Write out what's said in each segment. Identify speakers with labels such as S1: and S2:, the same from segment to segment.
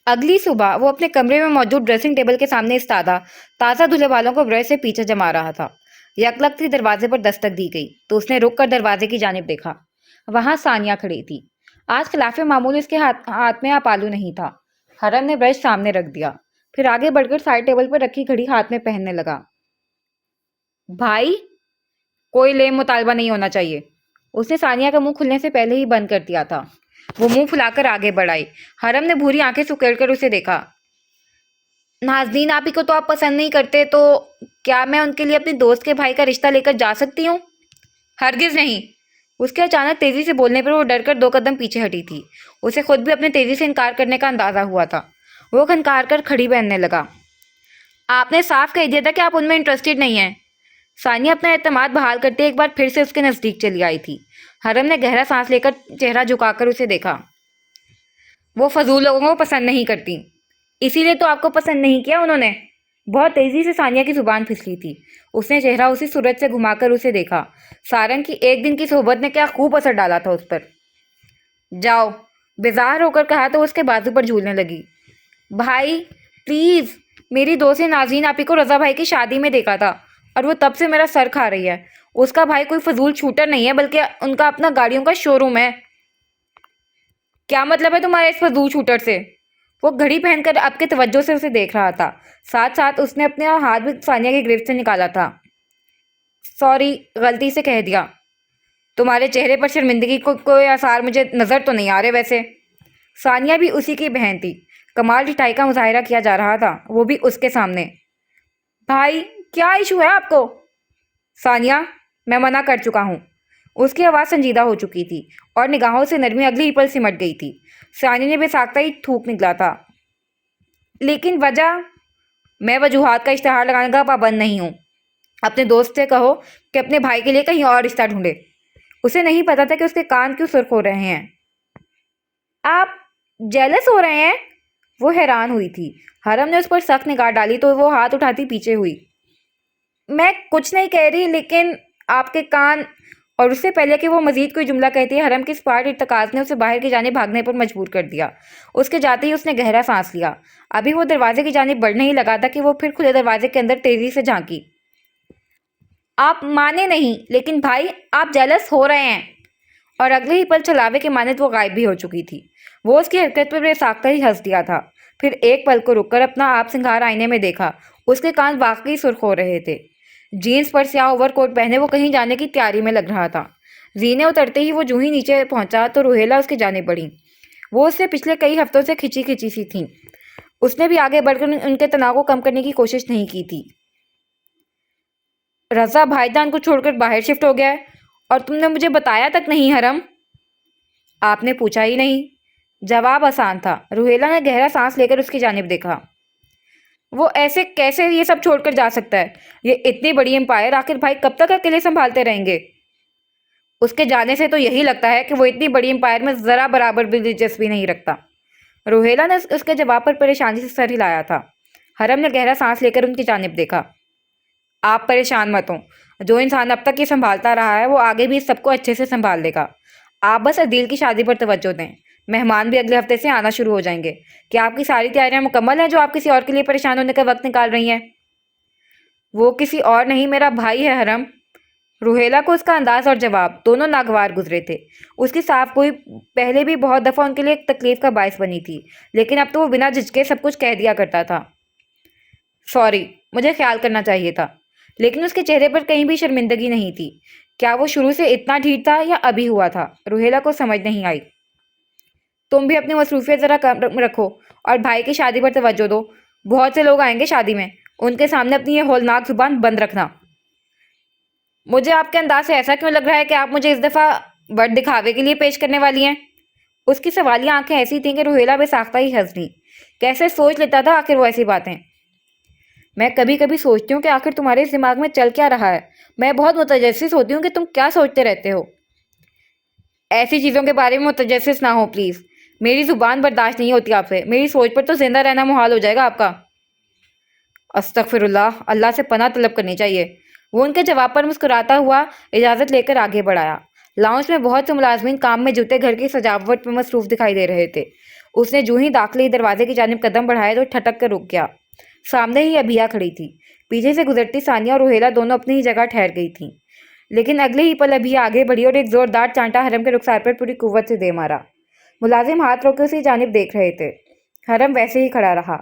S1: اگلی صبح وہ اپنے کمرے میں موجود ڈریسنگ ٹیبل کے سامنے استادہ تازہ دھلے بالوں کو برش سے پیچھے جما رہا تھا۔ یکلگتی دروازے پر دستک دی گئی تو اس نے رک کر دروازے کی جانب دیکھا۔ وہاں ثانیہ کھڑی تھی۔ آج خلاف معمول اس کے ہاتھ میں آپالو نہیں تھا۔ حرم نے برش سامنے رکھ دیا، پھر آگے بڑھ کر سائڈ ٹیبل پر رکھی گھڑی ہاتھ میں پہننے لگا۔ بھائی، کوئی لیم مطالبہ نہیں ہونا چاہیے۔ اس نے ثانیہ کا منہ کھلنے سے پہلے ہی بند کر دیا تھا۔ وہ منہ پھلا کر آگے بڑھ آئی۔ حرم نے بھوری آنکھیں سکیڑ کر اسے دیکھا۔ نازنین آپی کو تو آپ پسند نہیں کرتے، تو کیا میں ان کے لیے اپنے دوست کے بھائی کا رشتہ لے کر جا سکتی ہوں؟ ہرگز نہیں۔ اس کے اچانک تیزی سے بولنے پر وہ ڈر کر 2 قدم پیچھے ہٹی تھی۔ اسے خود بھی اپنے تیزی سے انکار کرنے کا اندازہ ہوا تھا۔ وہ کھنکار کر کھڑی بہننے لگا۔ آپ نے صاف کہہ دیا تھا کہ آپ ان میں انٹرسٹڈ نہیں ہیں۔ ثانیہ اپنا اعتماد بحال کرتے ایک بار پھر سے اس کے نزدیک چلی آئی تھی۔ حرم نے گہرا سانس لے کر چہرہ جھکا کر اسے دیکھا۔ وہ فضول لوگوں کو پسند نہیں کرتی، اسی لیے تو آپ کو پسند نہیں کیا انہوں نے۔ بہت تیزی سے ثانیہ کی زبان پھسلی تھی۔ اس نے چہرہ اسی صورت سے گھما کر اسے دیکھا۔ سارنگ کی ایک دن کی صحبت نے کیا خوب اثر ڈالا تھا اس پر۔ جاؤ، بیزار ہو کر کہا تو اس کے بازو پر جھولنے لگی۔ بھائی پلیز، میری دوست نے نازنین آپی کو رضا بھائی کی شادی میں دیکھا تھا اور وہ تب سے میرا سر کھا رہی ہے۔ اس کا بھائی کوئی فضول چھوٹر نہیں ہے، بلکہ ان کا اپنا گاڑیوں کا شو روم ہے۔ کیا مطلب ہے تمہارے اس فضول چھوٹر سے؟ وہ گھڑی پہن کر اب کے توجہ سے اسے دیکھ رہا تھا۔ ساتھ ساتھ اس نے اپنے ہاتھ بھی ثانیہ کی گرفت سے نکالا تھا۔ سوری، غلطی سے کہہ دیا۔ تمہارے چہرے پر شرمندگی کو کوئی آثار مجھے نظر تو نہیں آ رہے ویسے۔ ثانیہ بھی اسی کی بہن تھی۔ کمال ڈٹائی کا مظاہرہ کیا جا رہا تھا، وہ بھی اس کے سامنے۔ بھائی، کیا ایشو ہے آپ کو؟ ثانیہ، میں منع کر چکا ہوں۔ اس کی آواز سنجیدہ ہو چکی تھی اور نگاہوں سے نرمی اگلی ہی پل سمٹ گئی تھی۔ ثانیہ نے بے ساختہ ہی تھوک نکلا تھا۔ لیکن وجہ؟ میں وجوہات کا اشتہار لگانے کا پابند نہیں ہوں۔ اپنے دوست سے کہو کہ اپنے بھائی کے لیے کہیں اور رشتہ ڈھونڈے۔ اسے نہیں پتا تھا کہ اس کے کان کیوں سرخ ہو رہے ہیں۔ آپ جیلس ہو رہے ہیں؟ وہ حیران ہوئی تھی۔ حرم نے اس پر سخت نگاہ ڈالی تو وہ ہاتھ اٹھاتی پیچھے ہوئی۔ میں کچھ نہیں کہہ رہی، لیکن آپ کے کان… اور اس سے پہلے کہ وہ مزید کوئی جملہ کہتی ہے، حرم کی اسپاٹ ارتکاز نے اسے باہر کی جانب بھاگنے پر مجبور کر دیا۔ اس کے جاتے ہی اس نے گہرا سانس لیا۔ ابھی وہ دروازے کی جانب بڑھنے ہی لگا تھا کہ وہ پھر کھلے دروازے کے اندر تیزی سے جھانکی۔ آپ مانے نہیں، لیکن بھائی آپ جیلس ہو رہے ہیں۔ اور اگلے ہی پل چھلاوے کی مانند وہ غائب بھی ہو چکی تھی۔ وہ اس کی حرکت پر بے ساختہ ہی ہنس دیا تھا۔ پھر ایک پل کو رک کر اپنا آپ سنگھار آئینے میں دیکھا۔ اس کے کان واقعی سرخ ہو رہے تھے۔ جینس پر سیاہ اوور کوٹ پہنے وہ کہیں جانے کی تیاری میں لگ رہا تھا۔ زینے اترتے ہی وہ جوں ہی نیچے پہنچا تو روہیلہ اس کی جانب بڑھی۔ وہ اس سے پچھلے کئی ہفتوں سے کھچی کھچی سی تھیں۔ اس نے بھی آگے بڑھ کر ان کے تناؤ کو کم کرنے کی کوشش نہیں کی تھی۔ رضا بھائی جان کو چھوڑ کر باہر شفٹ ہو گیا ہے اور تم نے مجھے بتایا تک نہیں حرم؟ آپ نے پوچھا ہی نہیں۔ جواب آسان تھا۔ روہیلہ نے گہرا سانس لے کر اس کی جانب دیکھا۔ وہ ایسے کیسے یہ سب چھوڑ کر جا سکتا ہے؟ یہ اتنی بڑی امپائر آخر بھائی کب تک اکیلے سنبھالتے رہیں گے؟ اس کے جانے سے تو یہی لگتا ہے کہ وہ اتنی بڑی امپائر میں ذرا برابر بھی دلچسپی نہیں رکھتا۔ روہیلہ نے اس کے جواب پر پریشانی سے سر ہلایا تھا۔ حرم نے گہرا سانس لے کر ان کی جانب دیکھا۔ آپ پریشان مت ہوں، جو انسان اب تک یہ سنبھالتا رہا ہے وہ آگے بھی سب کو اچھے سے سنبھال لے گا۔ آپ بس عدیل کی شادی پر توجہ دیں۔ مہمان بھی اگلے ہفتے سے آنا شروع ہو جائیں گے۔ کیا آپ کی ساری تیاریاں مکمل ہیں جو آپ کسی اور کے لیے پریشان ہونے کا وقت نکال رہی ہیں؟ وہ کسی اور نہیں، میرا بھائی ہے حرم۔ روہیلہ کو اس کا انداز اور جواب دونوں ناگوار گزرے تھے۔ اس کی صاف گوئی پہلے بھی بہت دفعہ ان کے لیے ایک تکلیف کا باعث بنی تھی، لیکن اب تو وہ بنا جھجکے سب کچھ کہہ دیا کرتا تھا۔ سوری، مجھے خیال کرنا چاہیے تھا۔ لیکن اس کے چہرے پر کہیں بھی شرمندگی نہیں تھی۔ کیا وہ شروع سے اتنا ڈھیٹ تھا یا ابھی ہوا تھا؟ روہیلہ کو سمجھ نہیں آئی۔ تم بھی اپنی مصروفیت ذرا کم رکھو اور بھائی کی شادی پر توجہ دو۔ بہت سے لوگ آئیں گے شادی میں، ان کے سامنے اپنی یہ ہولناک زبان بند رکھنا۔ مجھے آپ کے انداز سے ایسا کیوں لگ رہا ہے کہ آپ مجھے اس دفعہ بڑے دکھاوے کے لیے پیش کرنے والی ہیں؟ اس کی سوالیہ آنکھیں ایسی تھیں کہ روہیلہ بے ساختہ ہی ہنس دی۔ کیسے سوچ لیتا تھا آخر وہ ایسی باتیں؟ میں کبھی کبھی سوچتی ہوں کہ آخر تمہارے اس دماغ میں چل کیا رہا ہے۔ میں بہت متجسس ہوتی ہوں کہ تم کیا سوچتے رہتے ہو۔ ایسی چیزوں کے بارے میں متجسس نہ ہو پلیز۔ میری زبان برداشت نہیں ہوتی آپ سے۔ میری سوچ پر تو زندہ رہنا محال ہو جائے گا آپ کا۔ استغفر اللہ، اللہ سے پناہ طلب کرنی چاہیے۔ وہ ان کے جواب پر مسکراتا ہوا اجازت لے کر آگے بڑھایا۔ لاؤنج میں بہت سے ملازمین کام میں جوتے گھر کی سجاوٹ میں مصروف دکھائی دے رہے تھے۔ اس نے جو ہی داخلی دروازے کی جانب قدم بڑھائے تو ٹھٹک کر رک گیا۔ سامنے ہی ابھیا کھڑی تھی۔ پیچھے سے گزرتی ثانیہ اور روہیلہ دونوں اپنی ہی جگہ ٹھہر گئی تھیں، لیکن اگلے ہی پل ابھیا آگے بڑھی اور ایک زوردار چانٹا حرم کے رخسار پر پوری قوت سے دے مارا۔ ملازم ہاتھ روکے اسی جانب دیکھ رہے تھے۔ حرم ویسے ہی کھڑا رہا،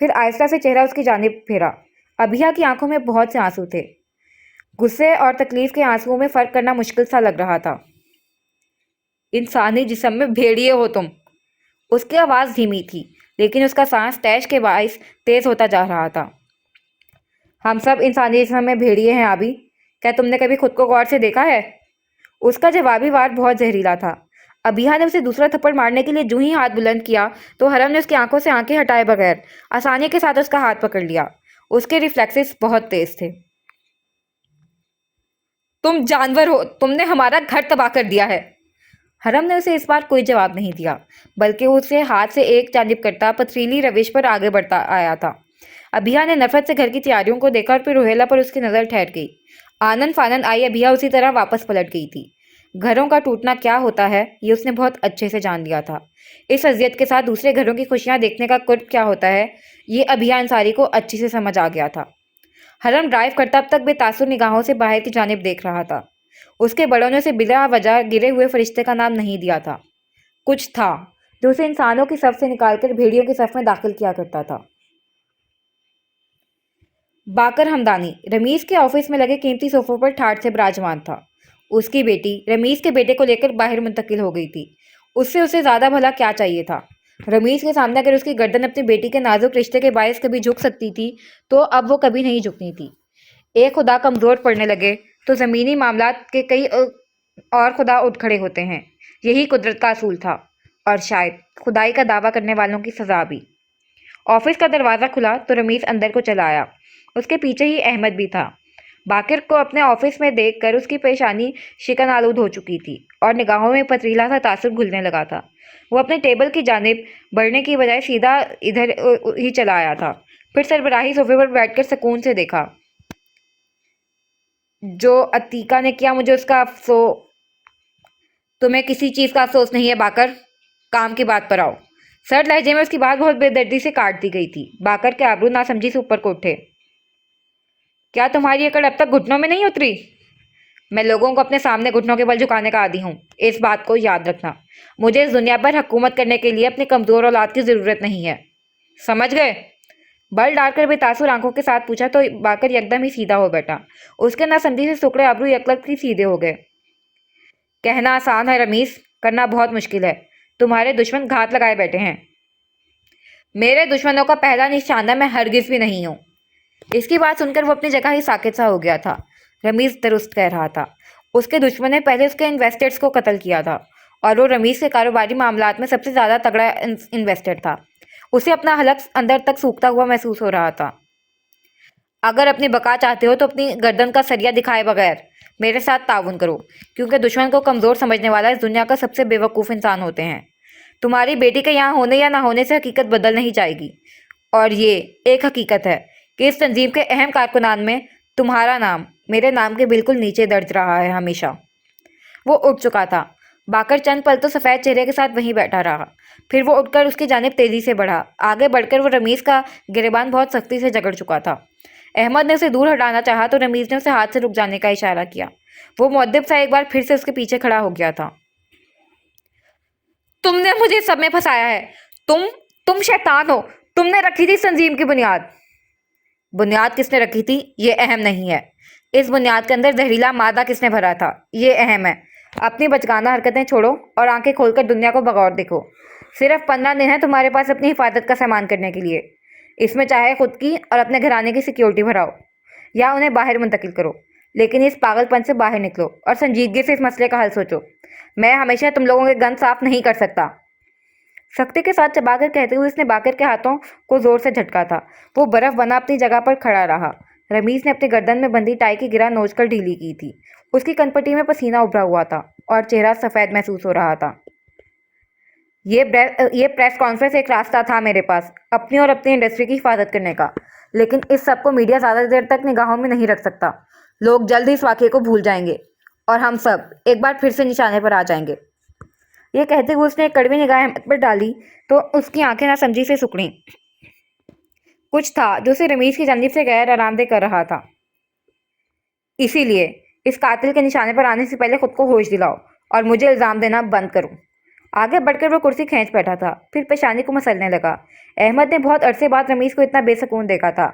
S1: پھر آہستہ سے چہرہ اس کی جانب پھیرا۔ ابھیا کی آنکھوں میں بہت سے آنسو تھے۔ غصے اور تکلیف کے آنسوؤں میں فرق کرنا مشکل سا لگ رہا تھا۔ انسانی جسم میں بھیڑیے ہو تم۔ اس کی آواز دھیمی تھی، لیکن اس کا سانس تیش کے باعث تیز ہوتا جا رہا تھا۔ ہم سب انسانی جسم میں بھیڑیے ہیں آبی، کیا تم نے کبھی خود کو غور سے دیکھا ہے؟ اس کا جوابی وار بہت زہریلا تھا۔ ابھیا نے اسے دوسرا تھپڑ مارنے کے لیے جو ہی ہاتھ بلند کیا تو حرم نے اس کی آنکھوں سے آنکھیں ہٹائے بغیر آسانی کے ساتھ اس کا ہاتھ پکڑ لیا۔ اس کے ریفلیکسز بہت تیز تھے۔ تم جانور ہو، تم نے ہمارا گھر تباہ کر دیا ہے۔ حرم نے اسے اس بار کوئی جواب نہیں دیا، بلکہ اسے ہاتھ سے ایک جانب کرتا پتھریلی روش پر آگے بڑھتا آیا تھا۔ ابھیا نے نفرت سے گھر کی تیاریوں کو دیکھا اور پھر روہیلہ پر اس کی نظر ٹھہر گئی۔ آنن فانن آئی ابھیا اسی طرح واپس پلٹ گئی تھی۔ گھروں کا ٹوٹنا کیا ہوتا ہے یہ اس نے بہت اچھے سے جان لیا تھا۔ اس اذیت کے ساتھ دوسرے گھروں کی خوشیاں دیکھنے کا قرب کیا ہوتا ہے یہ ابھیا انصاری کو اچھے سے سمجھ آ گیا تھا۔ حرم ڈرائیو کرتا اب تک بے تاثر نگاہوں سے باہر کی جانب دیکھ رہا تھا۔ اس کے بڑوں نے اسے بلا وجہ گرے ہوئے فرشتے کا نام نہیں دیا تھا۔ کچھ تھا جو اسے انسانوں کی صف سے نکال کر بھیڑیوں کی صف میں داخل کیا کرتا تھا۔ باقر ہمدانی رمیز کے آفس میں لگے قیمتی صوفوں پر ٹھاٹھ سے براجمان تھا۔ اس کی بیٹی رمیز کے بیٹے کو لے کر باہر منتقل ہو گئی تھی۔ اسے زیادہ بھلا کیا چاہیے تھا؟ رمیز کے سامنے اگر اس کی گردن اپنی بیٹی کے نازک رشتے کے باعث کبھی جھک سکتی تھی تو اب وہ کبھی نہیں جھکنی تھی۔ ایک خدا کمزور پڑنے لگے تو زمینی معاملات کے کئی اور خدا اٹھ کھڑے ہوتے ہیں۔ یہی قدرت کا اصول تھا، اور شاید خدائی کا دعویٰ کرنے والوں کی سزا بھی۔ آفس کا دروازہ کھلا تو رمیز اندر کو چلا آیا۔ اس کے پیچھے ہی احمد بھی تھا۔ باقر کو اپنے آفس میں دیکھ کر اس کی پیشانی شکن آلود ہو چکی تھی اور نگاہوں میں پتریلا سا تاثر گھلنے لگا تھا۔ وہ اپنے ٹیبل کی جانب بڑھنے کی بجائے سیدھا ادھر ہی چلا آیا تھا، پھر سربراہی صوفے پر بیٹھ کر سکون سے دیکھا۔ جو عتیقہ نے کیا مجھے اس کا تمہیں کسی چیز کا افسوس نہیں ہے باقر؟ کام کی بات پر آؤ۔ سرد لہجے میں اس کی بات بہت بے دردی سے کاٹ دی گئی تھی۔ باقر کے آبرو ناسمجھی سے اوپر کو اٹھے۔ کیا تمہاری اکڑ اب تک گھٹنوں میں نہیں اتری؟ میں لوگوں کو اپنے سامنے گھٹنوں کے بل جھکانے کا عادی ہوں، اس بات کو یاد رکھنا۔ مجھے اس دنیا پر حکومت کرنے کے لیے اپنی کمزور اولاد کی ضرورت نہیں ہے، سمجھ گئے؟ بل ڈال کر بے تاثر آنکھوں کے ساتھ پوچھا تو باقر یکدم ہی سیدھا ہو بیٹھا۔ اس کے ناسمجھی سے سکڑے آبرو یکلخت ہی سیدھے ہو گئے۔ کہنا آسان ہے رمیز، کرنا بہت مشکل ہے۔ تمہارے دشمن گھات لگائے بیٹھے ہیں۔ میرے دشمنوں کا پہلا نشانہ میں ہرگز بھی نہیں ہوں۔ اس کی بات سن کر وہ اپنی جگہ ہی ساکت سا ہو گیا تھا۔ رمیز درست کہہ رہا تھا۔ اس کے دشمن نے پہلے اس کے انویسٹرز کو قتل کیا تھا، اور وہ رمیز کے کاروباری معاملات میں سب سے زیادہ تگڑا انویسٹر تھا۔ اسے اپنا حلق اندر تک سوکھتا ہوا محسوس ہو رہا تھا۔ اگر اپنی بقا چاہتے ہو تو اپنی گردن کا سریا دکھائے بغیر میرے ساتھ تعاون کرو، کیونکہ دشمن کو کمزور سمجھنے والا اس دنیا کا سب سے بے وقوف انسان ہوتے ہیں۔ تمہاری بیٹی کے یہاں ہونے یا نہ ہونے سے حقیقت بدل نہیں جائے گی، اور یہ ایک حقیقت ہے کہ اس تنظیم کے اہم کارکنان میں تمہارا نام میرے نام کے بالکل نیچے درج رہا ہے ہمیشہ۔ وہ اٹھ چکا تھا۔ باقر چند پل تو سفید چہرے کے ساتھ وہیں بیٹھا رہا، پھر وہ اٹھ کر اس کی جانب تیزی سے بڑھا۔ آگے بڑھ کر وہ رمیز کا گریبان بہت سختی سے جکڑ چکا تھا۔ احمد نے اسے دور ہٹانا چاہا تو رمیز نے اسے ہاتھ سے رک جانے کا اشارہ کیا۔ وہ مؤدب سا ایک بار پھر سے اس کے پیچھے کھڑا ہو گیا تھا۔ تم نے مجھے سب میں پھنسایا ہے۔ تم شیطان ہو۔ تم نے رکھی تھی اس تنظیم کی بنیاد۔ بنیاد کس نے رکھی تھی یہ اہم نہیں ہے، اس بنیاد کے اندر زہریلا مادہ کس نے بھرا تھا یہ اہم ہے۔ اپنی بچگانہ حرکتیں چھوڑو اور آنکھیں کھول کر دنیا کو بغور دیکھو۔ صرف 15 دن ہیں تمہارے پاس اپنی حفاظت کا سامان کرنے کے لیے۔ اس میں چاہے خود کی اور اپنے گھرانے کی سیکیورٹی بھراؤ یا انہیں باہر منتقل کرو، لیکن اس پاگل پن سے باہر نکلو اور سنجیدگی سے اس مسئلے کا حل سوچو۔ میں ہمیشہ تم لوگوں کے گند صاف نہیں کر سکتا۔ سختی کے ساتھ چبا کر کہتے ہوئے اس نے باقر کے ہاتھوں کو زور سے جھٹکا تھا۔ وہ برف بنا اپنی جگہ پر کھڑا رہا۔ رمیز نے اپنی گردن میں بندھی ٹائی کی گرہ نوچ کر ڈھیلی کی تھی۔ اس کی کنپٹی میں پسینہ ابھرا ہوا تھا اور چہرہ سفید محسوس ہو رہا تھا۔ یہ پریس کانفرنس ایک راستہ تھا میرے پاس اپنی اور اپنی انڈسٹری کی حفاظت کرنے کا، لیکن اس سب کو میڈیا زیادہ دیر تک نگاہوں میں نہیں رکھ سکتا۔ لوگ جلد ہی اس واقعے کو بھول جائیں گے اور ہم سب ایک بار پھر سے نشانے پر آ جائیں گے۔ یہ کہتے ہوئے اس نے ایک کڑوی نگاہ احمد پر ڈالی تو اس کی آنکھیں نہ سمجھی سے سکڑیں۔ کچھ تھا جو اسے رمیز کی جانب سے غیر آرام دہ کر رہا تھا۔ اسی لیے اس قاتل کے نشانے پر آنے سے پہلے خود کو ہوش دلاؤ اور مجھے الزام دینا بند کرو۔ آگے بڑھ کر وہ کرسی کھینچ بیٹھا تھا، پھر پیشانی کو مسلنے لگا۔ احمد نے بہت عرصے بعد رمیز کو اتنا بے سکون دیکھا تھا،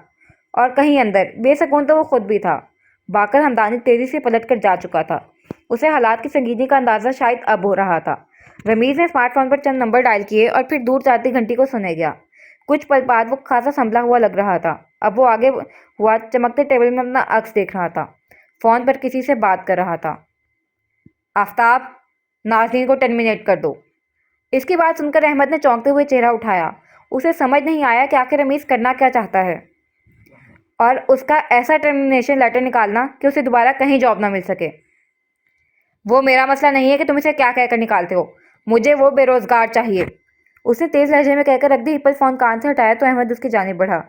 S1: اور کہیں اندر بے سکون تو وہ خود بھی تھا۔ باقر ہمدانی تیزی سے پلٹ کر جا چکا تھا۔ اسے حالات کی سنگینی کا اندازہ شاید اب ہو رہا تھا۔ رمیز نے اسمارٹ فون پر چند نمبر ڈائل کیے اور پھر دور جاتی گھنٹی کو سنے گیا۔ کچھ پل بعد وہ خاصا سنبھلا ہوا لگ رہا تھا۔ اب وہ آگے ہوا چمکتے ٹیبل میں اپنا عکس دیکھ رہا تھا، فون پر کسی سے بات کر رہا تھا۔ آفتاب، ناظرین کو ٹرمینیٹ کر دو۔ اس کی بات سن کر احمد نے چونکتے ہوئے چہرہ اٹھایا۔ اسے سمجھ نہیں آیا کہ آخر رمیز کرنا کیا چاہتا ہے، اور اس کا ایسا ٹرمینیشن لیٹر نکالنا کہ اسے دوبارہ کہیں جاب نہ مل سکے۔ وہ میرا مسئلہ نہیں ہے کہ تم اسے کیا کہہ کر نکالتے ہو، مجھے وہ بے روزگار چاہیے۔ اس نے تیز لہجے میں کہہ کر رکھ دی ہپل فون کان سے ہٹایا تو احمد اس کی جانب بڑھا۔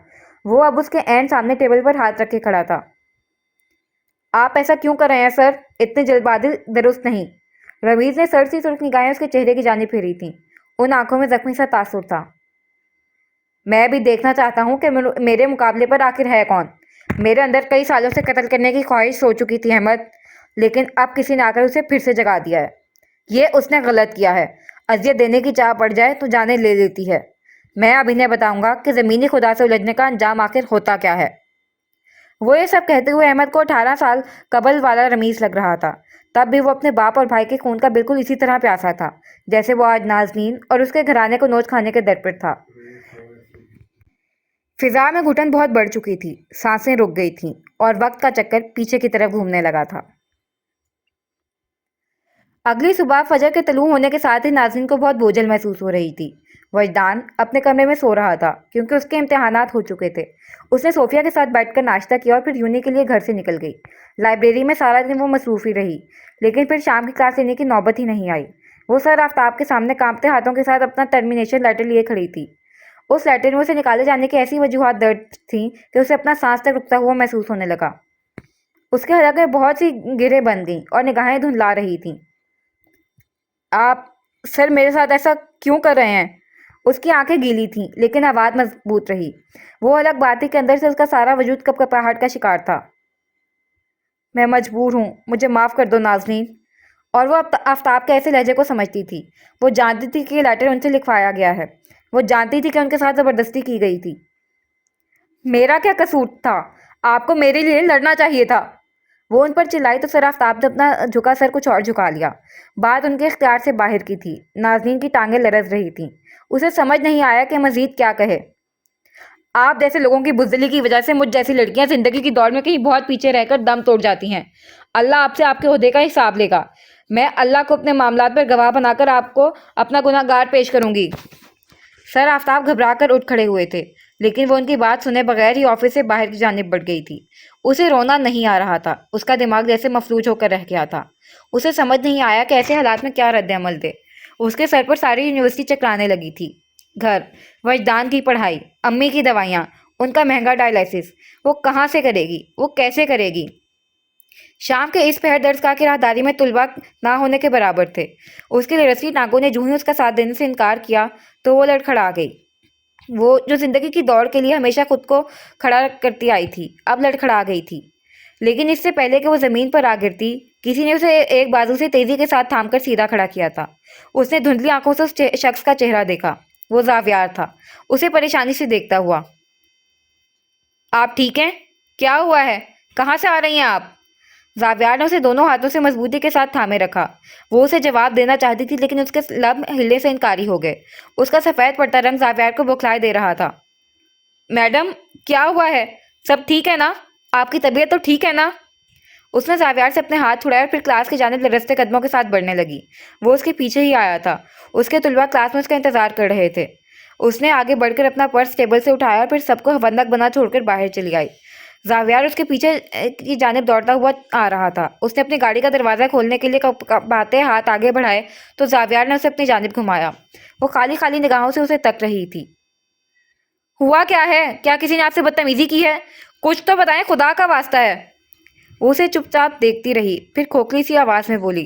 S1: وہ اب اس کے عین سامنے ٹیبل پر ہاتھ رکھے کھڑا تھا۔ آپ ایسا کیوں کر رہے ہیں سر؟ اتنے جلد بازی درست نہیں۔ رمیز نے سر سی سرخ نگاہیں اس کے چہرے کی جانب پھیری تھیں۔ ان آنکھوں میں زخمی سا تاثر تھا۔ میں بھی دیکھنا چاہتا ہوں کہ میرے مقابلے پر آخر ہے کون۔ میرے اندر کئی سالوں سے قتل کرنے کی خواہش سو چکی تھی احمد، لیکن اب کسی نے آ کر اسے پھر سے جگا دیا ہے۔ یہ اس نے غلط کیا ہے۔ اذیت دینے کی چاہ پڑ جائے تو جانیں لے لیتی ہے۔ میں اب انہیں بتاؤں گا کہ زمینی خدا سے الجھنے کا انجام آخر ہوتا کیا ہے۔ وہ یہ سب کہتے ہوئے احمد کو 18 سال قبل والا رمیز لگ رہا تھا۔ تب بھی وہ اپنے باپ اور بھائی کے خون کا بالکل اسی طرح پیاسا تھا جیسے وہ آج نازنین اور اس کے گھرانے کو نوچ کھانے کے در پر تھا۔ فضا میں گھٹن بہت بڑھ چکی تھی، سانسیں رک گئی تھیں اور وقت کا چکر پیچھے کی طرف گھومنے لگا تھا۔ اگلی صبح فجر کے طلوع ہونے کے ساتھ ہی نازنین کو بہت بوجھل محسوس ہو رہی تھی۔ وجدان اپنے کمرے میں سو رہا تھا کیونکہ اس کے امتحانات ہو چکے تھے۔ اس نے صوفیہ کے ساتھ بیٹھ کر ناشتہ کیا اور پھر یونی کے لیے گھر سے نکل گئی۔ لائبریری میں سارا دن وہ مصروف ہی رہی، لیکن پھر شام کی کلاس لینے کی نوبت ہی نہیں آئی۔ وہ سر آفتاب کے سامنے کانپتے ہاتھوں کے ساتھ اپنا ٹرمینیشن لیٹر لیے کھڑی تھی۔ اس لیٹر میں اسے نکالے جانے کی ایسی وجوہات درج تھیں کہ اسے اپنا سانس تک رکتا ہوا محسوس ہونے لگا۔ اس کے حلق میں بہت سی گرہیں بن گئیں اور نگاہیں دھندلا رہی تھیں۔ آپ سر میرے ساتھ ایسا کیوں کر رہے ہیں؟ اس کی آنکھیں گیلی تھیں لیکن آواز مضبوط رہی۔ وہ الگ بات تھی کہ اندر سے اس کا سارا وجود کپکپاہٹ کا شکار تھا۔ میں مجبور ہوں، مجھے معاف کر دو نازنین۔ اور وہ آفتاب کے ایسے لہجے کو سمجھتی تھی۔ وہ جانتی تھی کہ یہ لیٹر ان سے لکھوایا گیا ہے۔ وہ جانتی تھی کہ ان کے ساتھ زبردستی کی گئی تھی۔ میرا کیا قصور تھا؟ آپ کو میرے لیے لڑنا چاہیے تھا۔ وہ ان پر چلائی تو سر آفتاب نے اپنا جھکا سر کچھ اور جھکا لیا۔ بات ان کے اختیار سے باہر کی تھی۔ نازنین کی ٹانگیں لرز رہی تھیں۔ اسے سمجھ نہیں آیا کہ مزید کیا کہے۔ آپ جیسے لوگوں کی بزدلی کی وجہ سے مجھ جیسی لڑکیاں زندگی کی دوڑ میں کہیں بہت پیچھے رہ کر دم توڑ جاتی ہیں۔ اللہ آپ سے آپ کے عہدے کا حساب لے گا۔ میں اللہ کو اپنے معاملات پر گواہ بنا کر آپ کو اپنا گناہ گار پیش کروں گی۔ سر آفتاب گھبرا کر اٹھ کھڑے ہوئے تھے، لیکن وہ ان کی بات سنے بغیر ہی آفس سے باہر کی جانب بڑھ گئی تھی۔ اسے رونا نہیں آ رہا تھا، اس کا دماغ جیسے مفلوج ہو کر رہ گیا تھا۔ اسے سمجھ نہیں آیا کہ ایسے حالات میں کیا رد عمل دے۔ اس کے سر پر ساری یونیورسٹی چکرانے لگی تھی۔ گھر، وجدان کی پڑھائی، امی کی دوائیاں، ان کا مہنگا ڈائلائسس، وہ کہاں سے کرے گی؟ وہ کیسے کرے گی؟ شام کے اس پہر درس کا کی راہداری میں طلباء نہ ہونے کے برابر تھے۔ اس کی لرزتی ٹانگوں نے جو ہی اس کا ساتھ دینے سے انکار کیا تو وہ لڑکھڑا گئی۔ وہ جو زندگی کی دوڑ کے لیے ہمیشہ خود کو کھڑا کرتی آئی تھی، اب لڑکھڑا گئی تھی۔ لیکن اس سے پہلے کہ وہ زمین پر آ گرتی، کسی نے اسے ایک بازو سے تیزی کے ساتھ تھام کر سیدھا کھڑا کیا تھا۔ اس نے دھندلی آنکھوں سے اس شخص کا چہرہ دیکھا۔ وہ زاویار تھا، اسے پریشانی سے دیکھتا ہوا۔ آپ ٹھیک ہیں؟ کیا ہوا ہے؟ کہاں سے آ رہی ہیں آپ؟ زاویار نے اسے دونوں ہاتھوں سے مضبوطی کے ساتھ تھامے رکھا۔ وہ اسے جواب دینا چاہتی تھی لیکن اس کے لب ہلنے سے انکاری ہو گئے۔ اس کا سفید پڑتا رنگ زاویار کو بوکھلائے دے رہا تھا۔ میڈم، کیا ہوا ہے؟ سب ٹھیک ہے نا؟ آپ کی طبیعت تو ٹھیک ہے نا؟ اس نے زاویار سے اپنے ہاتھ چھڑائے اور پھر کلاس کی جانب لرزتے قدموں کے ساتھ بڑھنے لگی۔ وہ اس کے پیچھے ہی آیا تھا۔ اس کے طلباء کلاس میں اس کا انتظار کر رہے تھے۔ اس نے آگے بڑھ کر اپنا پرس ٹیبل سے اٹھایا اور پھر سب کو بندک بنا چھوڑ کر باہر چلی آئی۔ زاویار اس کے پیچھے کی جانب دوڑتا ہوا آ رہا تھا۔ اس نے اپنی گاڑی کا دروازہ کھولنے کے لیے کپاتے ہاتھ آگے بڑھائے تو زاویار نے اسے اپنی جانب گھمایا۔ وہ خالی خالی نگاہوں سے اسے تک رہی تھی۔ ہوا کیا ہے؟ کیا کسی نے آپ سے بدتمیزی کی ہے؟ کچھ تو بتائیں، خدا کا واسطہ ہے۔ وہ اسے چپ چاپ دیکھتی رہی، پھر کھوکھلی سی آواز میں بولی،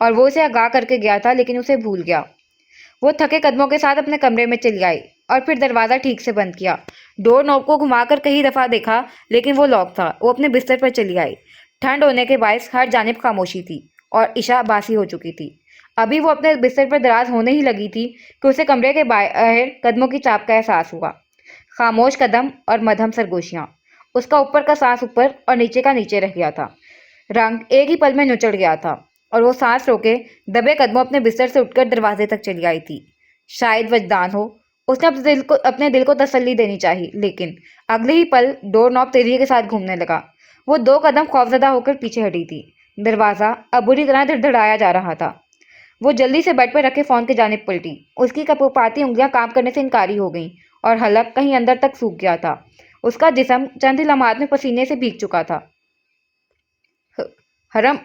S1: اور وہ اسے آگاہ کر کے گیا تھا لیکن اسے بھول گیا۔ وہ تھکے قدموں کے ساتھ اپنے کمرے میں چلی آئی اور پھر دروازہ ٹھیک سے بند کیا۔ ڈور نوب کو گھما کر کئی دفعہ دیکھا لیکن وہ لاک تھا۔ وہ اپنے بستر پر چلی آئی۔ ٹھنڈ ہونے کے باعث ہر جانب خاموشی تھی اور عشاء باسی ہو چکی تھی۔ ابھی وہ اپنے بستر پر دراز ہونے ہی لگی تھی کہ اسے کمرے کے باہر قدموں کی چاپ کا احساس ہوا۔ خاموش قدم اور مدھم سرگوشیاں۔ اس کا اوپر کا سانس اوپر اور نیچے کا نیچے رہ گیا تھا۔ رنگ ایک ہی پل میں نچڑ گیا تھا اور وہ سانس روکے دبے قدموں اپنے بستر سے اٹھ کر دروازے تک چلی آئی تھی۔ شاید وجدان ہو، اس نے اپنے دل کو تسلی دینی چاہیے، لیکن اگلے ہی پل ڈور نوب تیزی کے ساتھ گھومنے لگا۔ وہ 2 قدم خوفزدہ ہو کر پیچھے ہٹی تھی۔ دروازہ اب بری طرح دھڑدھڑایا جا رہا تھا۔ وہ جلدی سے بیڈ پر رکھے فون کی جانب پلٹی۔ اس کی کپاتی انگلیاں کام کرنے سے انکاری ہو گئیں اور حلق کہیں اندر تک سوکھ گیا تھا۔ اس کا جسم چند ہی لمحات میں پسینے سے بھیگ چکا تھا۔ حرم،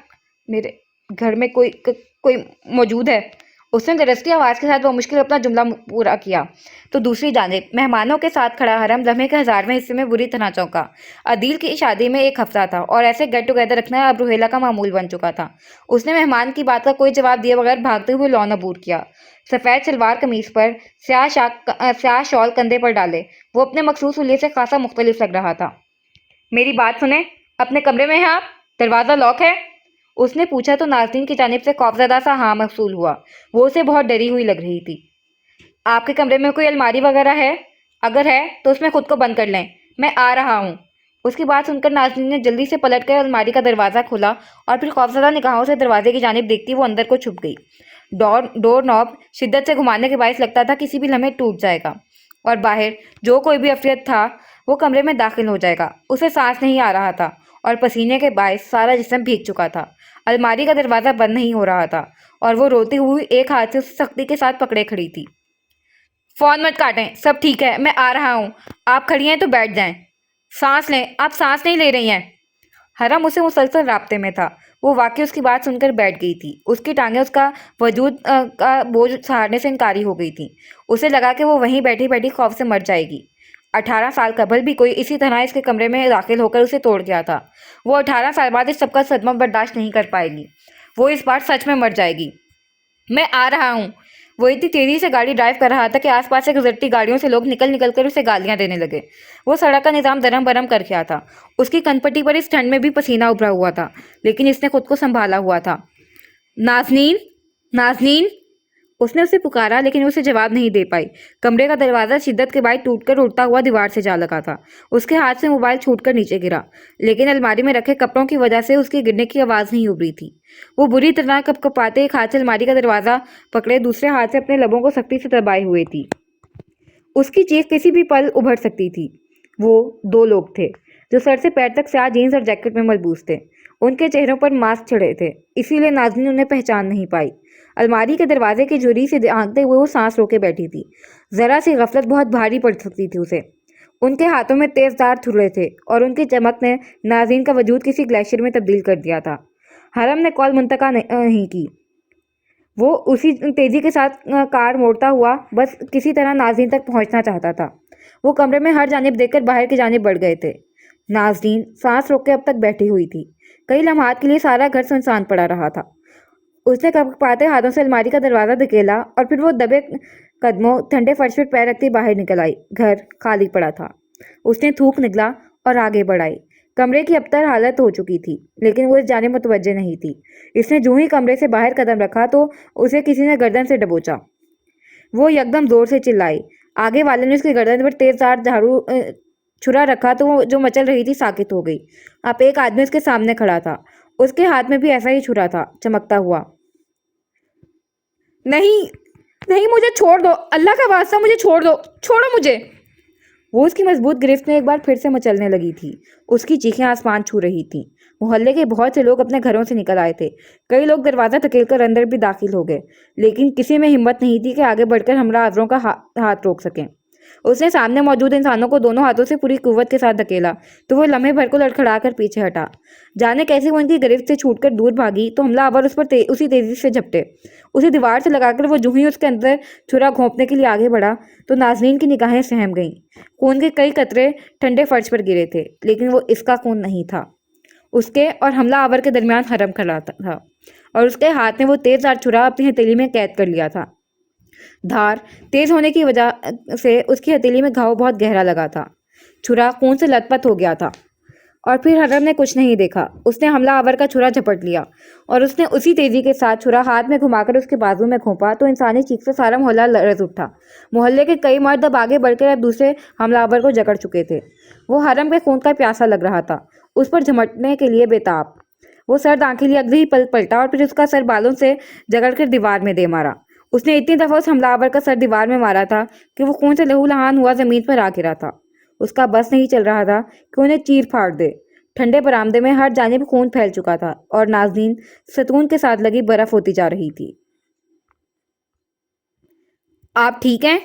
S1: میرے گھر میں کوئی موجود ہے؟ اس نے درستی آواز کے ساتھ وہ مشکل اپنا جملہ پورا کیا تو دوسری جانب مہمانوں کے ساتھ کھڑا حرم لمحے کے 1000ویں حصے میں بری طرح چونکا۔ عدیل کی شادی میں 1 ہفتہ تھا اور ایسے گیٹ ٹوگیدر رکھنا اب روہیلا کا معمول بن چکا تھا۔ اس نے مہمان کی بات کا کوئی جواب دیے بغیر بھاگتے ہوئے لان عبور کیا۔ سفید شلوار قمیص پر سیاہ شال کندھے پر ڈالے وہ اپنے مخصوص حلیے سے خاصا مختلف لگ رہا تھا۔ میری بات سنیں، اپنے کمرے میں ہیں آپ؟ دروازہ لاک ہے؟ اس نے پوچھا تو ناظرین کی جانب سے خوفزدہ سا ہاں موصول ہوا۔ وہ اسے بہت ڈری ہوئی لگ رہی تھی۔ آپ کے کمرے میں کوئی الماری وغیرہ ہے؟ اگر ہے تو اس میں خود کو بند کر لیں، میں آ رہا ہوں۔ اس کی بات سن کر ناظرین نے جلدی سے پلٹ کر الماری کا دروازہ کھولا اور پھر خوفزدہ نگاہوں سے دروازے کی جانب دیکھتی وہ اندر کو چھپ گئی۔ ڈور نوب شدت سے گھمانے کے باعث لگتا تھا کسی بھی لمحے ٹوٹ جائے گا اور باہر جو کوئی بھی افریت تھا وہ کمرے میں داخل ہو جائے گا۔ اسے سانس نہیں آ رہا تھا اور پسینے کے باعث سارا جسم بھیگ چکا تھا۔ الماری کا دروازہ بند نہیں ہو رہا تھا اور وہ روتی ہوئی ایک ہاتھ سے اسے سختی کے ساتھ پکڑے کھڑی تھی۔ فون مت کاٹیں، سب ٹھیک ہے، میں آ رہا ہوں۔ آپ کھڑی ہیں تو بیٹھ جائیں۔ سانس لیں، آپ سانس نہیں لے رہی ہیں۔ حرم اسے مسلسل رابطے میں تھا۔ وہ واقعی اس کی بات سن کر بیٹھ گئی تھی۔ اس کی ٹانگیں اس کا وجود کا بوجھ سہارنے سے انکاری ہو گئی تھیں۔ اسے لگا کہ وہ وہیں بیٹھی بیٹھی خوف سے مر جائے گی۔ 18 سال قبل بھی کوئی اسی طرح اس کے کمرے میں داخل ہو کر اسے توڑ گیا تھا۔ وہ 18 سال بعد اس سب کا صدمہ برداشت نہیں کر پائے گی۔ وہ اس بار سچ میں مر جائے گی۔ میں آ رہا ہوں۔ وہ اتنی تیزی سے گاڑی ڈرائیو کر رہا تھا کہ آس پاس سے گزرتی گاڑیوں سے لوگ نکل کر اسے گالیاں دینے لگے۔ وہ سڑک کا نظام درہم برہم کر گیا تھا۔ اس کی کن پٹی پر اس ٹھنڈ میں بھی پسینہ ابھرا ہوا تھا لیکن اس نے خود کو سنبھالا ہوا تھا۔ نازنین، نازنین، اس نے اسے پکارا لیکن اسے جواب نہیں دے پائی۔ کمرے کا دروازہ شدت کے باعث ٹوٹ کر اڑتا ہوا دیوار سے جا لگا تھا۔ اس کے ہاتھ سے موبائل چھوٹ کر نیچے گرا لیکن الماری میں رکھے کپڑوں کی وجہ سے اس کے گرنے کی آواز نہیں ابھری تھی۔ وہ بری طرح کپکپاتے ایک ہاتھ سے الماری کا دروازہ پکڑے دوسرے ہاتھ سے اپنے لبوں کو سختی سے دبائے ہوئے تھی۔ اس کی چیخ کسی بھی پل ابھر سکتی تھی۔ وہ 2 لوگ تھے جو سر سے پیر تک سیاہ جینز اور جیکٹ میں ملبوس تھے۔ ان کے چہروں پر ماسک چڑھے تھے اسی لیے ناظرین انہیں پہچان نہیں پائی۔ الماری کے دروازے کی جھری سے آنکھتے ہوئے وہ سانس روکے بیٹھی تھی۔ ذرا سی غفلت بہت بھاری پڑ سکتی تھی اسے۔ ان کے ہاتھوں میں تیز دھار تھرے تھے اور ان کی چمک نے ناظرین کا وجود کسی گلیشیئر میں تبدیل کر دیا تھا۔ حرم نے کال منتقل نہیں کی۔ وہ اسی تیزی کے ساتھ کار موڑتا ہوا بس کسی طرح ناظرین تک پہنچنا چاہتا تھا۔ وہ کمرے میں ہر جانب دیکھ کر باہر کی جانب بڑھ گئے تھے۔ ناظرین سانس روک کے اب تک بیٹھی ہوئی تھی۔ کئی لمحات کے لیے سارا گھر سنسان پڑا رہا تھا۔ اس نے کپکپاتے ہاتھوں سے الماری کا دروازہ دھکیلا اور پھر وہ دبے قدموں ٹھنڈے فرش پر پیر رکھتی باہر نکل آئی۔ گھر خالی پڑا تھا۔ اس نے تھوک نگلا اور آگے بڑھائی۔ کمرے کی ابتر حالت ہو چکی تھی لیکن وہ اس جانب متوجہ نہیں تھی۔ اس نے جو ہی کمرے سے باہر قدم رکھا تو اسے کسی نے گردن سے دبوچا۔ وہ یکدم زور سے چلائی۔ آگے والے نے اس کی گردن پر تیز دھار چھرا رکھا تو وہ جو مچل رہی تھی ساکت ہو گئی۔ اب ایک آدمی اس کے سامنے کھڑا تھا۔ اس کے ہاتھ میں بھی ایسا ہی چھرا تھا، چمکتا ہوا۔ نہیں، نہیں، مجھے چھوڑ دو، اللہ کا واسطہ مجھے چھوڑ دو، چھوڑو مجھے۔ وہ اس کی مضبوط گرفت میں ایک بار پھر سے مچلنے لگی تھی۔ اس کی چیخیں آسمان چھو رہی تھیں۔ محلے کے بہت سے لوگ اپنے گھروں سے نکل آئے تھے۔ کئی لوگ دروازہ دھکیل کر اندر بھی داخل ہو گئے لیکن کسی میں ہمت نہیں تھی کہ آگے بڑھ کر حملہ آوروں کا ہاتھ روک سکیں۔ اس نے سامنے موجود انسانوں کو دونوں ہاتھوں سے پوری قوت کے ساتھ دھکیلا تو وہ لمحے بھر کو لڑکھڑا کر پیچھے ہٹا۔ جانے کیسے وہ ان کی گرفت سے چھوٹ کر دور بھاگی تو حملہ آور اس پر اسی تیزی سے جھپٹے۔ اسے دیوار سے لگا کر وہ جو ہی اس کے اندر چھرا گھونپنے کے لیے آگے بڑھا تو ناظرین کی نگاہیں سہم گئیں۔ خون کے کئی قطرے ٹھنڈے فرش پر گرے تھے لیکن وہ اس کا خون نہیں تھا۔ اس کے اور حملہ آور کے درمیان حرم کھڑا تھا۔ اور اس کے ہاتھ میں وہ تیز دھار چھرا اپنی ہتھیلی میں قید کر لیا تھا۔ دھار تیز ہونے کی وجہ سے اس کی ہتھیلی میں گھاؤ بہت گہرا لگا تھا۔ چھرا خون سے لت پت ہو گیا تھا۔ اور پھر حرم نے کچھ نہیں دیکھا، اس نے حملہ آور کا چھرا جھپٹ لیا اور اس نے اسی تیزی کے ساتھ چھرا ہاتھ میں گھما کر اس کے بازو میں گھونپا تو انسانی چیخ سے سارا محلہ لرز اٹھا۔ محلے کے کئی مرد اب آگے بڑھ کر اب دوسرے حملہ آور کو جکڑ چکے تھے۔ وہ حرم کے خون کا پیاسا لگ رہا تھا، اس پر جھمٹنے کے لیے بےتاب۔ وہ سر آنکھیں لیے اگلے ہی پل پلٹا اور پھر اس کا سر بالوں سے جگڑ کر دیوار میں دے مارا۔ اس نے اتنی دفعہ اس حملہ آور کا سر دیوار میں مارا تھا کہ وہ خون سے لہو لہان ہوا زمین پر آ گرا تھا۔ اس کا بس نہیں چل رہا تھا کہ انہیں چیر پھاڑ دے۔ ٹھنڈے برآمدے میں ہر جانب خون پھیل چکا تھا اور نازنین ستون کے ساتھ لگی برف ہوتی جا رہی تھی۔ آپ ٹھیک ہیں؟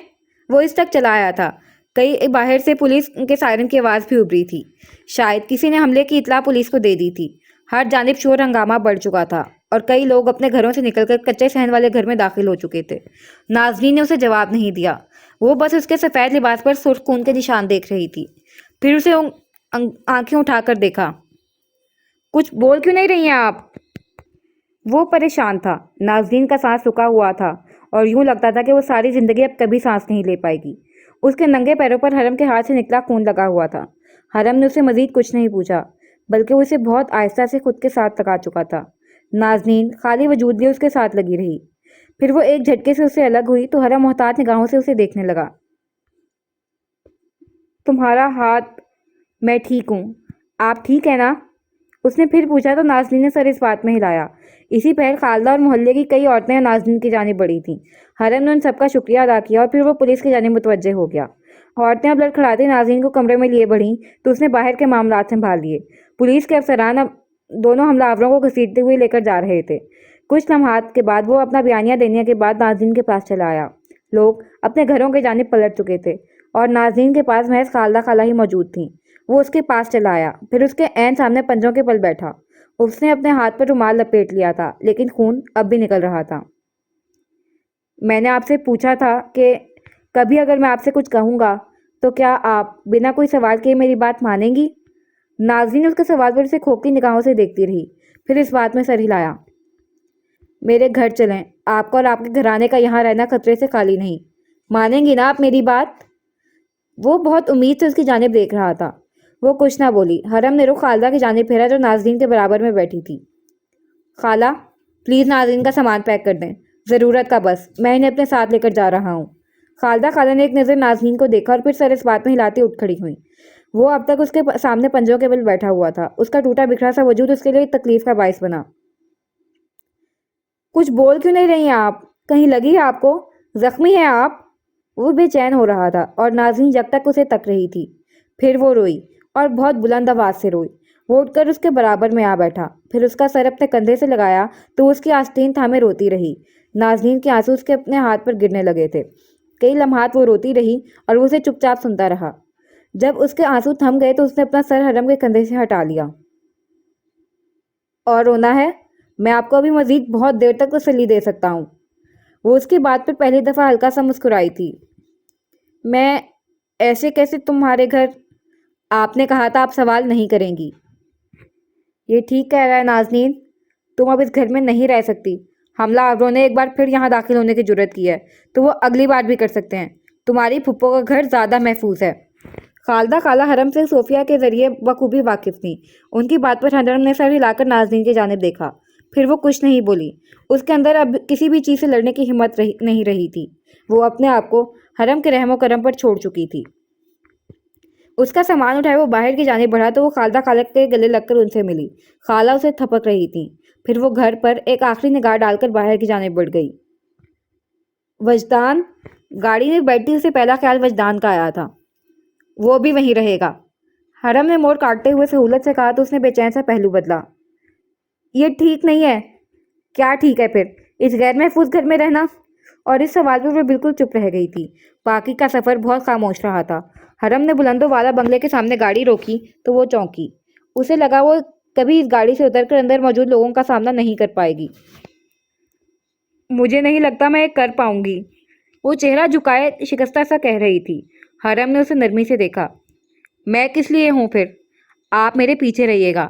S1: وہ اس تک چلا آیا تھا۔ کئی باہر سے پولیس کے سائرن کی آواز بھی ابھری تھی۔ شاید کسی نے حملے کی اطلاع پولیس کو دے دی تھی۔ ہر جانب شور ہنگامہ بڑھ چکا تھا اور کئی لوگ اپنے گھروں سے نکل کر کچے صحن والے گھر میں داخل ہو چکے تھے۔ نازنین نے اسے جواب نہیں دیا، وہ بس اس کے سفید لباس پر سرخ خون کے نشان دیکھ رہی تھی۔ پھر اسے آنکھیں اٹھا کر دیکھا۔ کچھ بول کیوں نہیں رہی ہیں آپ؟ وہ پریشان تھا۔ نازنین کا سانس رکا ہوا تھا اور یوں لگتا تھا کہ وہ ساری زندگی اب کبھی سانس نہیں لے پائے گی۔ اس کے ننگے پیروں پر حرم کے ہاتھ سے نکلا خون لگا ہوا تھا۔ حرم نے اسے مزید کچھ نہیں پوچھا بلکہ وہ اسے بہت آہستہ سے خود کے ساتھ لگا چکا تھا۔ نازنین خالی وجود لیے اس کے ساتھ لگی رہی۔ پھر وہ ایک جھٹکے سے اس سے الگ ہوئی تو حرم محتاط نگاہوں سے اسے دیکھنے لگا۔ تمہارا ہاتھ؟ میں ٹھیک ہوں، آپ ٹھیک ہے نا؟ اس نے پھر پوچھا تو نازنین نے سر اس بات میں ہلایا۔ اسی پہر خالدہ اور محلے کی کئی عورتیں نازنین کی جانب بڑھی تھیں۔ حرم نے ان سب کا شکریہ ادا کیا اور پھر وہ پولیس کی جانب متوجہ ہو گیا۔ عورتیں اب لڑکھڑاتی نازنین کو کمرے میں لیے بڑھیں تو اس نے باہر کے معاملات سنبھال لیے۔ پولیس کے افسران اب دونوں حملہ آوروں کو گھسیٹتے ہوئے لے کر جا رہے تھے۔ کچھ لمحات کے بعد وہ اپنا بیانیہ دینے کے بعد نازنین کے پاس چلا آیا۔ لوگ اپنے گھروں کی جانب پلٹ چکے تھے اور نازنین کے پاس محض خالدہ خالہ ہی موجود تھیں۔ وہ اس کے پاس چلا آیا، پھر اس کے عین سامنے پنجوں کے پل بیٹھا۔ اس نے اپنے ہاتھ پر رومال لپیٹ لیا تھا لیکن خون اب بھی نکل رہا تھا۔ میں نے آپ سے پوچھا تھا کہ کبھی اگر میں آپ سے کچھ کہوں گا تو کیا آپ بنا کوئی سوال کیے میری بات مانیں گی؟ نازنین اس کے سوال پر اسے کھوکھلی نگاہوں سے دیکھتی رہی، پھر اس بات میں سر ہلایا۔ میرے گھر چلیں، آپ کا اور آپ کے گھرانے کا یہاں رہنا خطرے سے خالی نہیں۔ مانیں گی نا آپ میری بات؟ وہ بہت امید سے اس کی جانب دیکھ رہا تھا۔ وہ کچھ نہ بولی۔ حرم نے رخ خالدہ کی جانب پھیرا جو نازنین کے برابر میں بیٹھی تھی۔ خالہ پلیز نازنین کا سامان پیک کر دیں، ضرورت کا بس، میں انہیں اپنے ساتھ لے کر جا رہا ہوں۔ خالدہ خالہ نے ایک نظر نازنین کو دیکھا اور پھر سر اس بات میں ہلاتی اٹھ کھڑی ہوئی۔ وہ اب تک اس کے سامنے پنجوں کے بل بیٹھا ہوا تھا۔ اس کا ٹوٹا بکھرا سا وجود اس کے لیے تکلیف کا باعث بنا۔ کچھ بول کیوں نہیں رہی ہیں آپ؟ کہیں لگی ہے آپ کو؟ زخمی ہیں آپ؟ وہ بے چین ہو رہا تھا اور نازنین جب تک اسے تک رہی تھی۔ پھر وہ روئی اور بہت بلند آواز سے روئی۔ وہ اٹھ کر اس کے برابر میں آ بیٹھا، پھر اس کا سر اپنے کندھے سے لگایا تو اس کی آستین تھامے روتی رہی۔ نازنین کے آنسو اس کے اپنے ہاتھ پر گرنے لگے تھے۔ کئی لمحات وہ روتی رہی اور وہ اسے چپ چاپ سنتا رہا۔ جب اس کے آنسو تھم گئے تو اس نے اپنا سر حرم کے کندھے سے ہٹا لیا۔ اور رونا ہے؟ میں آپ کو ابھی مزید بہت دیر تک تسلی دے سکتا ہوں۔ وہ اس کی بات پر پہلی دفعہ ہلکا سا مسکرائی تھی۔ میں ایسے کیسے تمہارے گھر؟ آپ نے کہا تھا آپ سوال نہیں کریں گی۔ یہ ٹھیک کہہ رہا ہے نازنین، تم اب اس گھر میں نہیں رہ سکتی۔ حملہ آوروں نے ایک بار پھر یہاں داخل ہونے کی جرات کی ہے تو وہ اگلی بار بھی کر سکتے ہیں۔ تمہاری پھپھو کا گھر زیادہ محفوظ ہے۔ خالدہ خالہ حرم سے صوفیہ کے ذریعے بخوبی واقف تھیں۔ ان کی بات پر حرم نے سر ہلا کر نازنین کی جانب دیکھا، پھر وہ کچھ نہیں بولی۔ اس کے اندر اب کسی بھی چیز سے لڑنے کی ہمت نہیں رہی تھی۔ وہ اپنے آپ کو حرم کے رحم و کرم پر چھوڑ چکی تھی۔ اس کا سامان اٹھائے وہ باہر کی جانب بڑھا تو وہ خالدہ خالہ کے گلے لگ کر ان سے ملی۔ خالہ اسے تھپک رہی تھیں۔ پھر وہ گھر پر ایک آخری نگاہ ڈال کر باہر کی جانب بڑھ گئی۔ وجدان؟ گاڑی میں بیٹھتی اسے پہلا خیال وجدان کا آیا تھا۔ وہ بھی وہیں رہے گا۔ حرم نے موڑ کاٹتے ہوئے سہولت سے کہا تو اس نے بے چین سا پہلو بدلا۔ یہ ٹھیک نہیں ہے۔ کیا ٹھیک ہے پھر؟ اس غیر محفوظ گھر میں رہنا؟ اور اس سوال پر وہ بالکل چپ رہ گئی تھی۔ باقی کا سفر بہت خاموش رہا تھا۔ حرم نے بلندوں والا بنگلے کے سامنے گاڑی روکی تو وہ چونکی۔ اسے لگا وہ کبھی اس گاڑی سے اتر کر اندر موجود لوگوں کا سامنا نہیں کر پائے گی۔ مجھے نہیں لگتا میں یہ کر پاؤں گی، وہ چہرہ جھکائے شکستہ سا کہہ رہی تھی۔ حرم نے اسے نرمی سے دیکھا۔ میں کس لیے ہوں پھر؟ آپ میرے پیچھے رہیے گا۔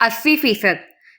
S1: 80%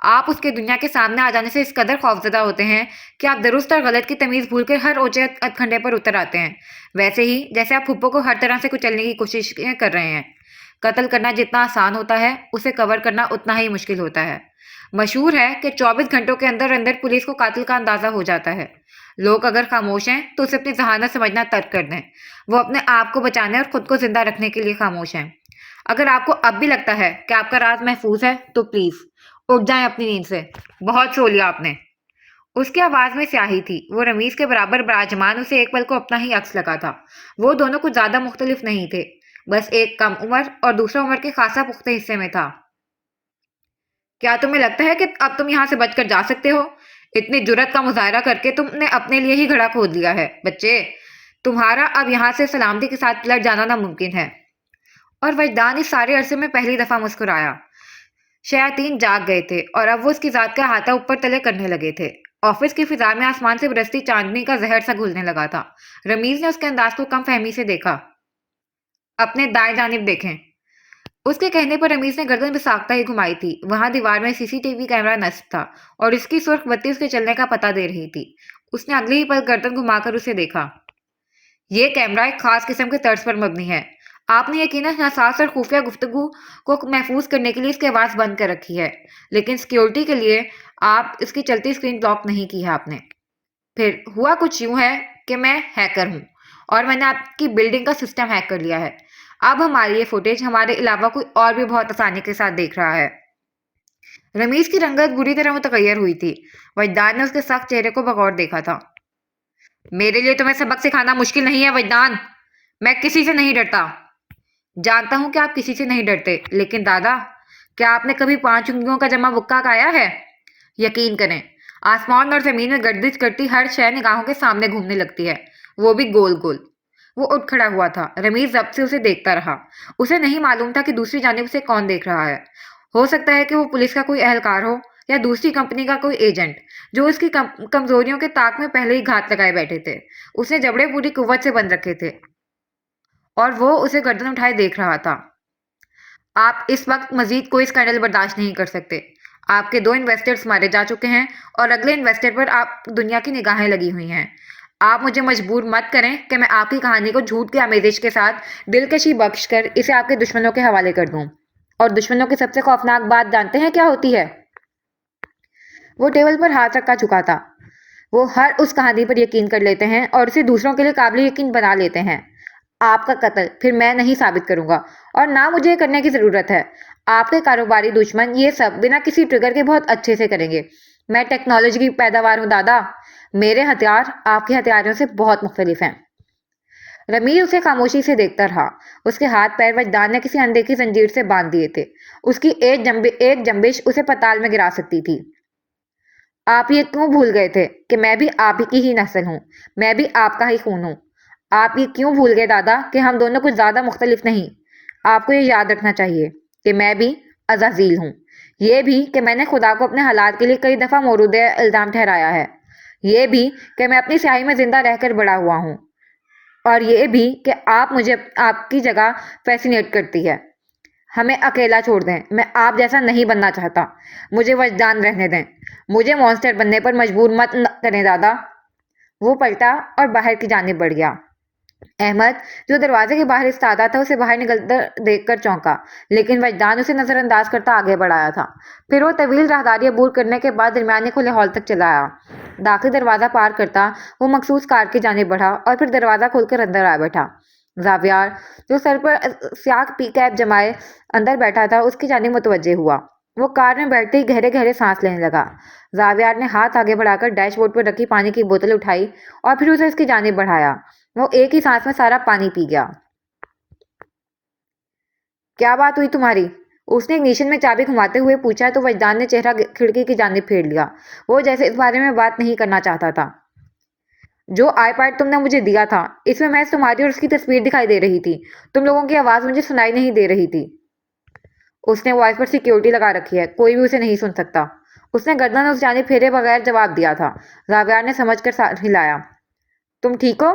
S1: آپ اس کے دنیا کے سامنے آ جانے سے اس قدر خوفزدہ ہوتے ہیں کہ آپ درست اور غلط کی تمیز بھول کر ہر اونچے کھنڈے پر اتر آتے ہیں، ویسے ہی جیسے آپ پھپھو کو ہر طرح سے کچلنے کی کوشش کر رہے ہیں۔ قتل کرنا جتنا آسان ہوتا ہے، اسے کور کرنا اتنا ہی مشکل ہوتا ہے۔ مشہور ہے کہ 24 گھنٹوں کے اندر اندر پولیس کو قاتل کا اندازہ ہو جاتا ہے۔ لوگ اگر خاموش ہیں تو اسے اپنی ذہانت سمجھنا ترک کر دیں۔ وہ اپنے آپ کو بچانے اور خود کو زندہ رکھنے کے لیے خاموش ہیں۔ اگر آپ کو اب بھی لگتا ہے کہ آپ کا راز محفوظ ہے تو پلیز اٹھ جائیں اپنی نیند سے، بہت سو لیا آپ نے۔ اس کی آواز میں سیاہی تھی، وہ رمیز کے برابر براجمان اسے ایک پل کو اپنا ہی عکس لگا تھا۔ وہ دونوں کچھ زیادہ مختلف نہیں تھے، بس ایک کم عمر اور دوسرا عمر کے خاصا پختہ حصے میں تھا۔ کیا تمہیں لگتا ہے کہ اب تم یہاں سے بچ کر جا سکتے ہو؟ اتنی جرت کا مظاہرہ کر کے تم نے اپنے لیے ہی گھڑا کھود لیا ہے بچے۔ تمہارا اب یہاں سے سلامتی کے ساتھ لٹ جانا ناممکن ہے۔ اور وجدان اس سارے عرصے میں پہلی دفعہ مسکرایا۔ شیاطین جاگ گئے تھے اور اب وہ اس کی ذات کا احاطہ اوپر تلے کرنے لگے تھے۔ آفس کی فضا میں آسمان سے برستی چاندنی کا زہر سا گھلنے لگا تھا۔ رمیز نے اس کے انداز کو کم فہمی سے دیکھا۔ اپنے دائیں جانب دیکھیں۔ اس کے کہنے پر رمیز نے گردن بساختہ ہی گھمائی تھی۔ وہاں دیوار میں CCTV کیمرہ نصب تھا اور اس کی سرخ بتی اس کے چلنے کا پتہ دے رہی تھی۔ اس نے اگلی ہی پل گردن گھما کر اسے دیکھا۔ یہ کیمرہ ایک خاص قسم کے طرز پر مبنی ہے۔ آپ نے یقیناً حساس اور خفیہ گفتگو کو محفوظ کرنے کے لیے اس کی آواز بند کر رکھی ہے، لیکن سیکیورٹی کے لیے آپ اس کی چلتی اسکرین بلاک نہیں کی ہے آپ نے۔ پھر ہوا کچھ یوں ہے کہ میں ہیکر ہوں اور میں نے آپ کی بلڈنگ کا سسٹم ہیک کر لیا ہے۔ اب ہماری یہ فوٹیج ہمارے علاوہ کوئی اور بھی بہت آسانی کے ساتھ دیکھ رہا ہے۔ رمیز کی رنگت بری طرح متغیر ہوئی تھی۔ وجدان نے اس کے سخت چہرے کو بغور دیکھا تھا۔ میرے لیے تمہیں سبق سکھانا مشکل نہیں ہے وجدان، میں کسی سے نہیں ڈرتا۔ جانتا ہوں کہ آپ کسی سے نہیں ڈرتے، لیکن دادا، کیا آپ نے کبھی 5 انگلیوں کا جمع بکا کھایا ہے؟ یقین کریں، آسمان اور زمین میں گردش کرتی ہر شے نگاہوں کے سامنے گھومنے لگتی ہے، وہ بھی گول گول۔ وہ اٹھ کھڑا ہوا تھا۔ رمیز ضبط سے اسے دیکھتا رہا۔ اسے نہیں معلوم تھا کہ دوسری جانب سے کون دیکھ رہا ہے۔ ہو سکتا ہے کہ وہ پولیس کا کوئی اہلکار ہو یا دوسری کمپنی کا کوئی ایجنٹ جو اس کی کمزوریوں کے طاق میں پہلے ہی گھات لگائے بیٹھے تھے۔ اس نے جبڑے پوری قوت سے بند رکھے تھے اور وہ اسے گردن اٹھائے دیکھ رہا تھا۔ آپ اس وقت مزید کوئی اسکینڈل برداشت نہیں کر سکتے۔ آپ کے 2 انویسٹرز مارے جا چکے ہیں اور اگلے انویسٹر پر آپ دنیا کی نگاہیں لگی ہوئی ہیں۔ آپ مجھے مجبور مت کریں کہ میں آپ کی کہانی کو جھوٹ کی آمیزش کے ساتھ دلکشی بخش کر اسے آپ کے دشمنوں کے حوالے کر دوں۔ اور دشمنوں کی سب سے خوفناک بات جانتے ہیں کیا ہوتی ہے؟ وہ ٹیبل پر ہاتھ رکھا چکا تھا۔ وہ ہر اس کہانی پر یقین کر لیتے ہیں اور اسے دوسروں کے لیے قابل یقین بنا لیتے ہیں۔ آپ کا قتل پھر میں نہیں ثابت کروں گا اور نہ مجھے کرنے کی ضرورت ہے۔ آپ کے کاروباری دشمن یہ سب بنا کسی ٹریگر کے بہت اچھے سے کریں گے۔ میں ٹیکنالوجی کی پیداوار ہوں دادا۔ میرے ہتھیار آپ کے ہتھیاروں سے بہت مختلف ہیں۔ رمیز اسے خاموشی سے دیکھتا رہا۔ اس کے ہاتھ پیر وجدان نے کسی اندیکھی زنجیر سے باندھ دیے تھے۔ اس کی ایک جنبش اسے پتال میں گرا سکتی تھی۔ آپ یہ کیوں بھول گئے تھے کہ میں بھی آپ ہی کی ہی نسل ہوں، میں بھی آپ کا ہی خون ہوں؟ آپ یہ کیوں بھول گئے دادا کہ ہم دونوں کچھ زیادہ مختلف نہیں؟ آپ کو یہ یاد رکھنا چاہیے کہ میں بھی عزازیل ہوں، یہ بھی کہ میں نے خدا کو اپنے حالات کے لیے کئی دفعہ مورد الزام ٹھہرایا ہے، یہ بھی کہ میں اپنی سیاہی میں زندہ رہ کر بڑا ہوا ہوں، اور یہ بھی کہ آپ مجھے آپ کی جگہ فیسینیٹ کرتی ہے۔ ہمیں اکیلا چھوڑ دیں، میں آپ جیسا نہیں بننا چاہتا۔ مجھے وجدان رہنے دیں، مجھے مونسٹر بننے پر مجبور مت کریں دادا۔ وہ پلٹا اور باہر کی جانب بڑھ گیا۔ احمد جو دروازے کے باہر استادہ تھا اسے باہر نکلتا دیکھ کر چونکا، لیکن وجدان اسے نظر انداز کرتا آگے بڑھایا تھا۔ پھر وہ طویل راہداری عبور کرنے کے بعد درمیانے کھلے ہال تک چلا آیا۔ داخلی دروازہ پار کرتا وہ مخصوص کار کی جانب بڑھا اور پھر دروازہ کھول کر اندر آ بیٹھا۔ زاویار جو سر پر سیاہ پی کیپ جمائے اندر بیٹھا تھا اس کی جانب متوجہ ہوا۔ وہ کار میں بیٹھتے ہی گہرے گہرے سانس لینے لگا۔ زاویار نے ہاتھ آگے بڑھا کر ڈیش بورڈ پر رکھی پانی کی بوتل اٹھائی اور پھر اسے اس کی جانب بڑھایا۔ وہ ایک ہی سانس میں سارا پانی پی گیا۔ کیا بات ہوئی تمہاری؟ اس نے اگنیشن میں چابی گھماتے ہوئے پوچھا تو وجدان نے چہرہ کھڑکی کی جانب پھیر لیا۔ وہ جیسے اس بارے میں بات نہیں کرنا چاہتا تھا۔ جو آئی پیڈ تم نے مجھے دیا تھا اس میں محض تمہاری اور اس کی تصویر دکھائی دے رہی تھی، تم لوگوں کی آواز مجھے سنائی نہیں دے رہی تھی۔ اس نے وائس پر سیکیورٹی لگا رکھی ہے، کوئی بھی اسے نہیں سن سکتا۔ اس نے گردن اس جانب پھیرے بغیر جواب دیا تھا۔ زاویار نے سمجھ کر سر ہلایا۔ تم ٹھیک ہو؟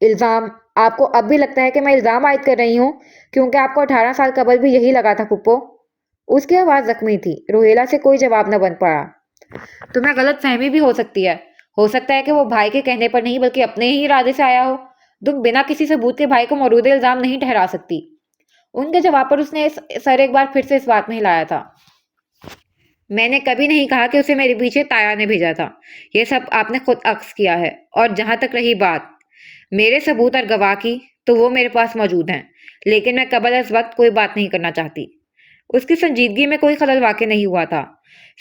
S1: الزام؟ آپ کو اب بھی لگتا ہے کہ میں الزام عائد کر رہی ہوں کیونکہ آپ کو 18 سال قبل بھی یہی لگا تھا پھپھو؟ اس کی آواز زخمی تھی۔ روہیلا سے کوئی جواب نہ بن پڑا۔ تمہیں غلط فہمی بھی ہو سکتی ہے۔ ہو سکتا ہے کہ وہ بھائی کے کہنے پر نہیں بلکہ اپنے ہی ارادے سے آیا ہو۔ تم بنا کسی ثبوت کے بھائی کو مورود الزام نہیں ٹھہرا سکتی۔ ان کے جواب پر اس نے سر ایک بار پھر سے اس بات میں ہلایا تھا۔ میں نے کبھی نہیں کہا کہ اسے میرے پیچھے تایا نے بھیجا تھا۔ یہ سب آپ نے خود عکس کیا ہے۔ اور جہاں تک رہی بات میرے ثبوت اور گواہ کی، تو وہ میرے پاس موجود ہیں، لیکن میں قبل از وقت کوئی بات نہیں کرنا چاہتی۔ اس کی سنجیدگی میں کوئی خلل واقع نہیں ہوا تھا۔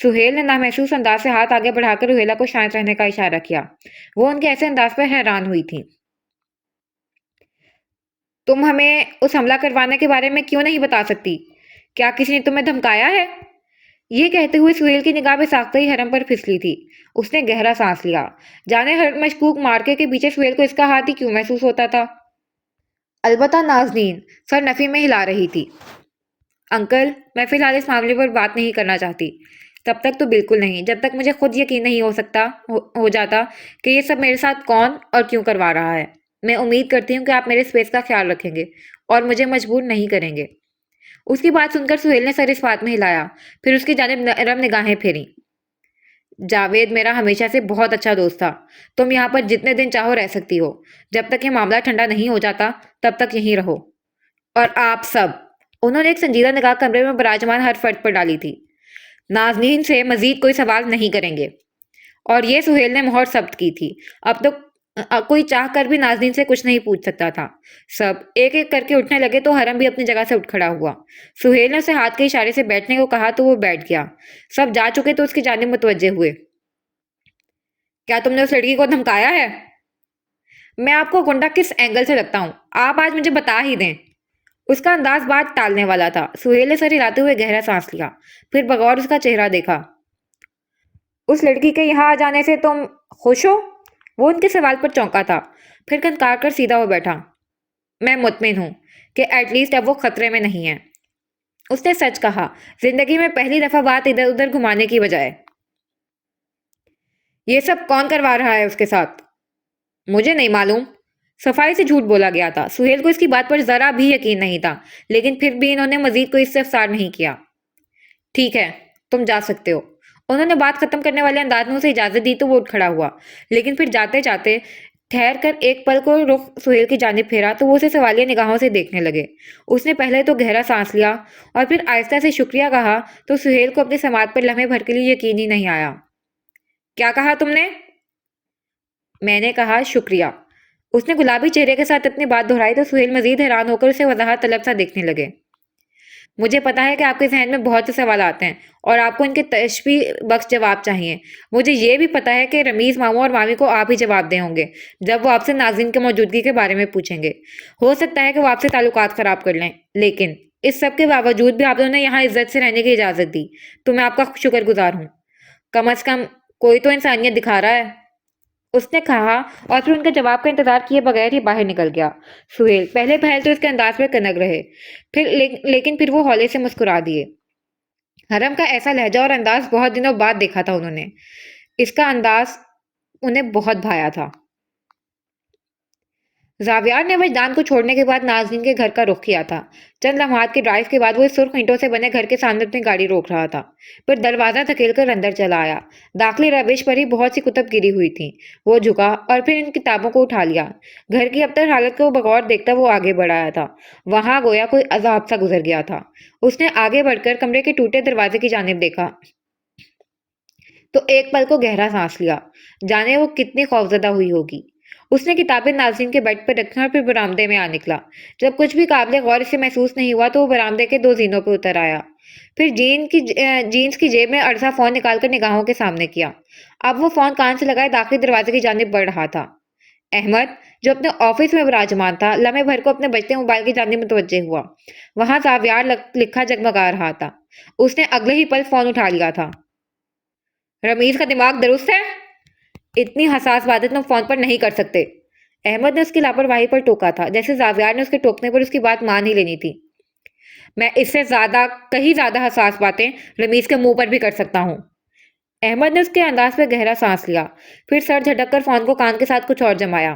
S1: سہیل نے نامحسوس انداز سے ہاتھ آگے بڑھا کر روہیلا کو شانت رہنے کا اشارہ کیا۔ وہ ان کے ایسے انداز پر حیران ہوئی تھی۔ تم ہمیں اس حملہ کروانے کے بارے میں کیوں نہیں بتا سکتی؟ کیا کسی نے تمہیں دھمکایا ہے؟ یہ کہتے ہوئے سہیل کی نگاہ ساختہ ہی حرم پر پھسلی تھی۔ اس نے گہرا سانس لیا۔ جانے ہر مشکوک مارکے کے پیچھے سہیل کو اس کا ہاتھ ہی کیوں محسوس ہوتا تھا؟ البتہ نازنین سر نفی میں ہلا رہی تھی۔ انکل، میں فی الحال اس معاملے پر بات نہیں کرنا چاہتی۔ تب تک تو بالکل نہیں، جب تک مجھے خود یقین نہیں ہو جاتا کہ یہ سب میرے ساتھ کون اور کیوں کروا رہا ہے۔ میں امید کرتی ہوں کہ آپ میرے اسپیس کا خیال رکھیں گے اور مجھے مجبور نہیں کریں گے۔ اس کی بات سن کر سہیل نے سر اس بات میں ہلایا، پھر اس کی جانب نرم نگاہیں پھیریں۔ جاوید میرا ہمیشہ سے بہت اچھا دوست تھا۔ تم یہاں پر جتنے دن چاہو رہ سکتی ہو۔ جب تک یہ معاملہ ٹھنڈا نہیں ہو جاتا تب تک یہیں رہو۔ اور آپ سب، انہوں نے ایک سنجیدہ نگاہ کمرے میں براجمان ہر فرد پر ڈالی تھی، نازنین سے مزید کوئی سوال نہیں کریں گے۔ اور یہ سہیل نے مہر ثبت کی تھی۔ اب تو کوئی چاہ کر بھی نازنین سے کچھ نہیں پوچھ سکتا تھا۔ سب ایک ایک کر کے اٹھنے لگے تو حرم بھی اپنی جگہ سے اٹھ کھڑا ہوا۔ سہیل نے اسے ہاتھ کے اشارے سے بیٹھنے کو کہا تو وہ بیٹھ گیا۔ سب جا چکے تو اس کی جانب متوجہ ہوئے۔ کیا تم نے اس لڑکی کو دھمکایا ہے؟ میں آپ کو گنڈا کس اینگل سے لگتا ہوں، آپ آج مجھے بتا ہی دیں۔ اس کا انداز بات ٹالنے والا تھا۔ سہیل نے سر ہلاتے ہوئے گہرا سانس لیا، پھر بغور اس کا چہرہ دیکھا۔ اس لڑکی کے یہاں آ جانے سے تم خوش ہو؟ وہ ان کے سوال پر چونکا تھا، پھر کنکار کر سیدھا ہو بیٹھا۔ میں مطمئن ہوں کہ ایٹ لیسٹ اب وہ خطرے میں نہیں ہے۔ اس نے سچ کہا، زندگی میں پہلی دفعہ بات ادھر ادھر گھمانے کی بجائے۔ یہ سب کون کروا رہا ہے اس کے ساتھ؟ مجھے نہیں معلوم۔ صفائی سے جھوٹ بولا گیا تھا۔ سہیل کو اس کی بات پر ذرا بھی یقین نہیں تھا، لیکن پھر بھی انہوں نے مزید کوئی استفسار نہیں کیا۔ ٹھیک ہے، تم جا سکتے ہو۔ انہوں نے بات ختم کرنے والے انداز میں اسے اجازت دی تو وہ اٹھ کھڑا ہوا، لیکن پھر جاتے جاتے ٹھہر کر ایک پل کو رخ سہیل کی جانب پھیرا تو وہ اسے سوالیہ نگاہوں سے دیکھنے لگے۔ اس نے پہلے تو گہرا سانس لیا اور پھر آہستہ سے شکریہ کہا تو سہیل کو اپنی سماعت پر لمحے بھر کے لیے یقین ہی نہیں آیا۔ کیا کہا تم نے؟ میں نے کہا شکریہ۔ اس نے گلابی چہرے کے ساتھ اپنی بات دہرائی تو سہیل مزید حیران ہو کر اسے وضاحت طلب سا دیکھنے لگے۔ مجھے پتا ہے کہ آپ کے ذہن میں بہت سے سوالات ہیں اور آپ کو ان کے تشبیہ بخش جواب چاہیے۔ مجھے یہ بھی پتا ہے کہ رمیز ماموں اور مامی کو آپ ہی جواب دے ہوں گے جب وہ آپ سے ناظرین کی موجودگی کے بارے میں پوچھیں گے۔ ہو سکتا ہے کہ وہ آپ سے تعلقات خراب کر لیں، لیکن اس سب کے باوجود بھی آپ نے یہاں عزت سے رہنے کی اجازت دی، تو میں آپ کا شکر گزار ہوں۔ کم از کم کوئی تو انسانیت دکھا رہا ہے، اس نے کہا، اور پھر ان کے جواب کا انتظار کیے بغیر ہی باہر نکل گیا۔ سہیل پہلے پہل تو اس کے انداز پر کنگ رہے، لیکن پھر وہ ہولے سے مسکرا دیے۔ حرم کا ایسا لہجہ اور انداز بہت دنوں بعد دیکھا تھا انہوں نے۔ اس کا انداز انہیں بہت بھایا تھا۔ زاویار نے وجدان کو چھوڑنے کے بعد نازنین کے گھر کا رخ کیا تھا۔ چند لمحات کے ڈرائیو کے بعد وہ اس سرخ اینٹوں سے بنے گھر کے سامنے اپنی گاڑی روک رہا تھا، پھر دروازہ دھکیل کر اندر چلا آیا۔ داخلی روش پر ہی بہت سی کتب گری ہوئی تھیں۔ وہ جھکا اور پھر ان کتابوں کو اٹھا لیا۔ گھر کی ابتر حالت کو بغور دیکھتا وہ آگے بڑھایا تھا۔ وہاں گویا کوئی عذاب سا گزر گیا تھا۔ اس نے آگے بڑھ کر کمرے کے ٹوٹے دروازے کی جانب دیکھا تو ایک پل کو گہرا سانس لیا، جانے وہ کتنی خوفزدہ ہوئی ہوگی۔ اس نے کتابیں نازنین کے بیڈ پر رکھیں اور پھر برآمدے میں آ نکلا۔ جب کچھ بھی قابل غور اسے محسوس نہیں ہوا تو وہ برآمدے کے دو زینوں پہ اتر آیا، پھر جینز کی جیب میں اڑسا فون نکال کر نگاہوں کے سامنے کیا۔ اب وہ فون کان سے لگائے داخلی دروازے کی جانب بڑھ رہا تھا۔ احمد، جو اپنے آفس میں براجمان تھا، لمحے بھر کو اپنے بجتے موبائل کی جانب متوجہ ہوا۔ وہاں زاویار لکھا جگمگا رہا تھا۔ اس نے اگلے ہی پل فون اٹھا لیا تھا۔ رمیز کا دماغ درست ہے؟ اتنی حساس باتیں تم فون پر نہیں کر سکتے۔ احمد نے اس کی لاپرواہی پر ٹوکا تھا، جیسے زاویار نے اس کے ٹوکنے پر اس کی بات مان ہی لینی تھی۔ میں اس سے کہیں زیادہ حساس باتیں رمیز کے منہ پر بھی کر سکتا ہوں۔ احمد نے اس کے انداز پہ گہرا سانس لیا، پھر سر جھٹک کر فون کو کان کے ساتھ کچھ اور جمایا۔